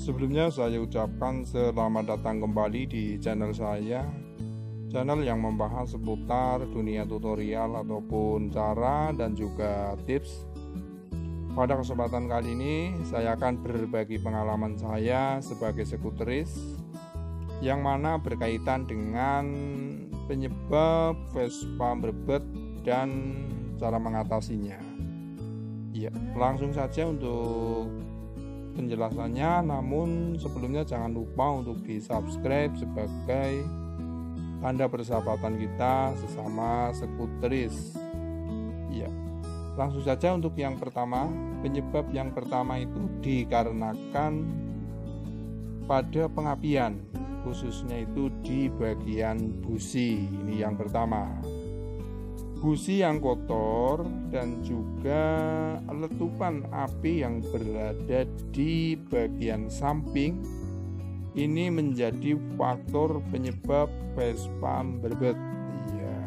Sebelumnya saya ucapkan selamat datang kembali di channel saya, channel yang membahas seputar dunia tutorial ataupun cara dan juga tips. Pada kesempatan kali ini saya akan berbagi pengalaman saya sebagai skuteris, yang mana berkaitan dengan penyebab Vespa berbet dan cara mengatasinya. Ya, langsung saja untuk penjelasannya, namun sebelumnya jangan lupa untuk di subscribe sebagai tanda persahabatan kita sesama skuteris. Ya, langsung saja untuk yang pertama. Penyebab yang pertama itu dikarenakan pada pengapian, khususnya itu di bagian busi. Ini yang pertama, busi yang kotor dan juga letupan api yang berada di bagian samping ini menjadi faktor penyebab Vespa berbet. Iya,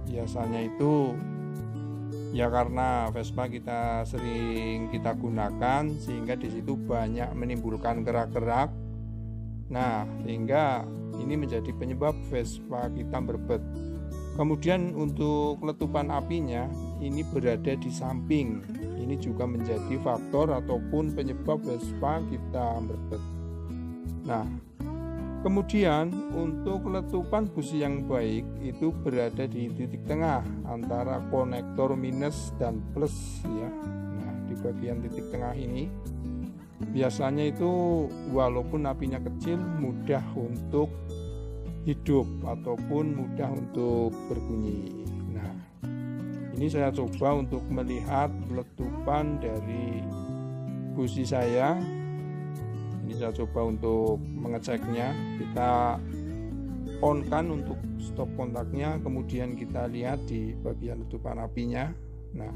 biasanya itu ya karena Vespa kita sering kita gunakan sehingga di situ banyak menimbulkan kerak-kerak. Nah, sehingga ini menjadi penyebab Vespa kita berbet. Kemudian untuk letupan apinya ini berada di samping. Ini juga menjadi faktor ataupun penyebab Vespa kita berbet. Nah, kemudian untuk letupan busi yang baik itu berada di titik tengah antara konektor minus dan plus ya. Nah, di bagian titik tengah ini biasanya itu walaupun apinya kecil mudah untuk hidup ataupun mudah untuk berbunyi. Nah, ini saya coba untuk melihat letupan dari busi saya. Ini saya coba untuk mengeceknya. Kita on kan untuk stop kontaknya, kemudian kita lihat di bagian letupan apinya. Nah,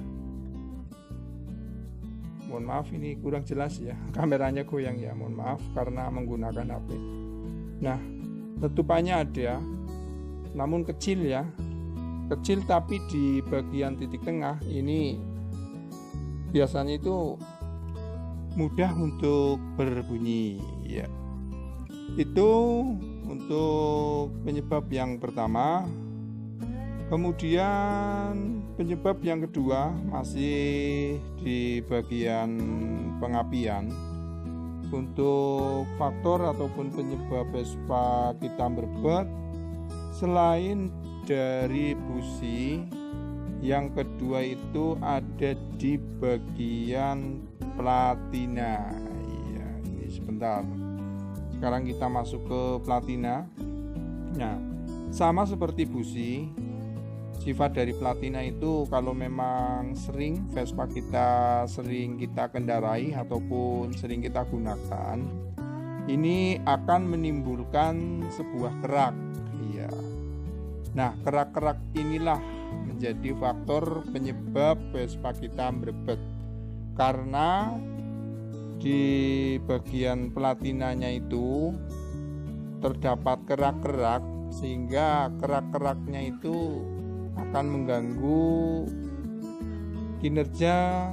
mohon maaf ini kurang jelas ya, kameranya goyang ya, mohon maaf karena menggunakan HP. Nah, letupannya ada, namun kecil ya, kecil tapi di bagian titik tengah ini biasanya itu mudah untuk berbunyi ya. Itu untuk penyebab yang pertama. Kemudian penyebab yang kedua masih di bagian pengapian. Untuk faktor ataupun penyebab Vespa kita berbet, selain dari busi, yang kedua itu ada di bagian platina. Iya, ini sebentar. Sekarang kita masuk ke platina. Nah, sama seperti busi, sifat dari platina itu kalau memang sering Vespa kita sering kita kendarai ataupun sering kita gunakan, ini akan menimbulkan sebuah kerak. Iya. Nah, kerak-kerak inilah menjadi faktor penyebab Vespa kita berbet. Karena di bagian platinanya itu terdapat kerak-kerak, sehingga kerak-keraknya itu akan mengganggu kinerja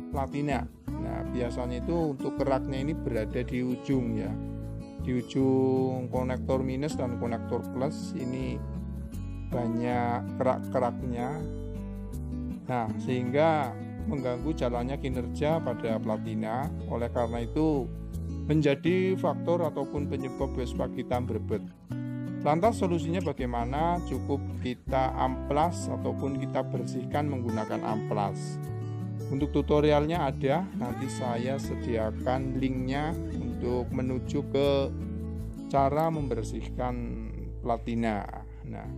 platina. Nah, biasanya itu untuk keraknya ini berada di ujung ya, di ujung konektor minus dan konektor plus ini banyak kerak-keraknya. Nah, sehingga mengganggu jalannya kinerja pada platina. Oleh karena itu menjadi faktor ataupun penyebab Vespa kita berbet. Lantas solusinya bagaimana? Cukup kita amplas ataupun kita bersihkan menggunakan amplas. Untuk tutorialnya ada, nanti saya sediakan linknya untuk menuju ke cara membersihkan platina. Nah,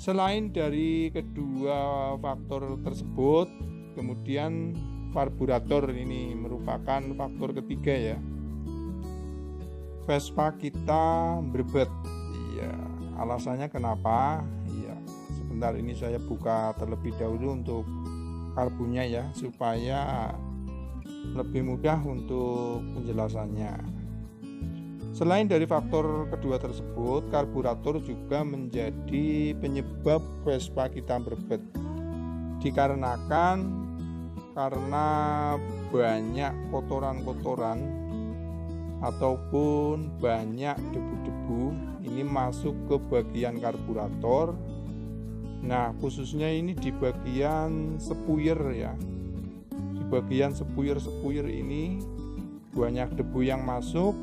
selain dari kedua faktor tersebut, kemudian karburator ini merupakan faktor ketiga ya. Vespa kita berbet. Iya, alasannya kenapa? Iya, sebentar ini saya buka terlebih dahulu untuk karbunya ya, supaya lebih mudah untuk penjelasannya. Selain dari faktor kedua tersebut, karburator juga menjadi penyebab Vespa kita berbet. Dikarenakan karena banyak kotoran-kotoran ataupun banyak debu-debu ini masuk ke bagian karburator. Nah, khususnya ini di bagian spuyer ya. Di bagian spuyer ini banyak debu yang masuk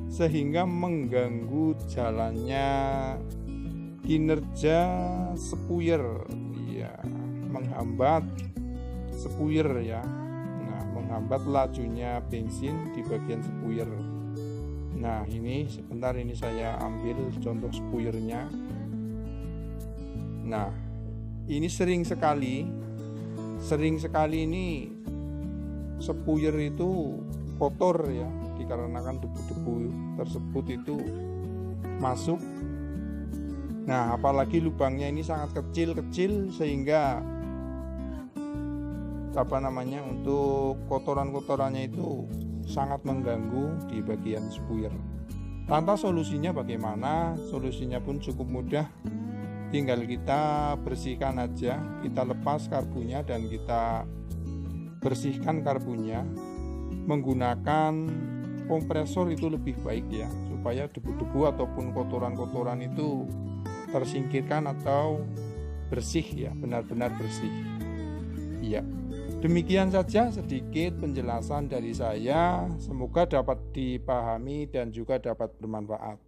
sehingga mengganggu jalannya kinerja spuyer ya, menghambat spuyer ya. Nah, menghambat lajunya bensin di bagian spuyer. Nah, ini sebentar, ini saya ambil contoh spuyernya. Nah, ini sering sekali ini spuyer itu kotor ya, dikarenakan debu-debu tersebut itu masuk. Nah, apalagi lubangnya ini sangat kecil sehingga untuk kotoran-kotorannya itu sangat mengganggu di bagian spuyer. Lantas solusinya bagaimana? Solusinya pun cukup mudah. Tinggal kita bersihkan aja, kita lepas karbunya dan kita bersihkan karbunya menggunakan kompresor, itu lebih baik ya, supaya debu-debu ataupun kotoran-kotoran itu tersingkirkan atau bersih ya, benar-benar bersih. Iya. Demikian saja sedikit penjelasan dari saya, semoga dapat dipahami dan juga dapat bermanfaat.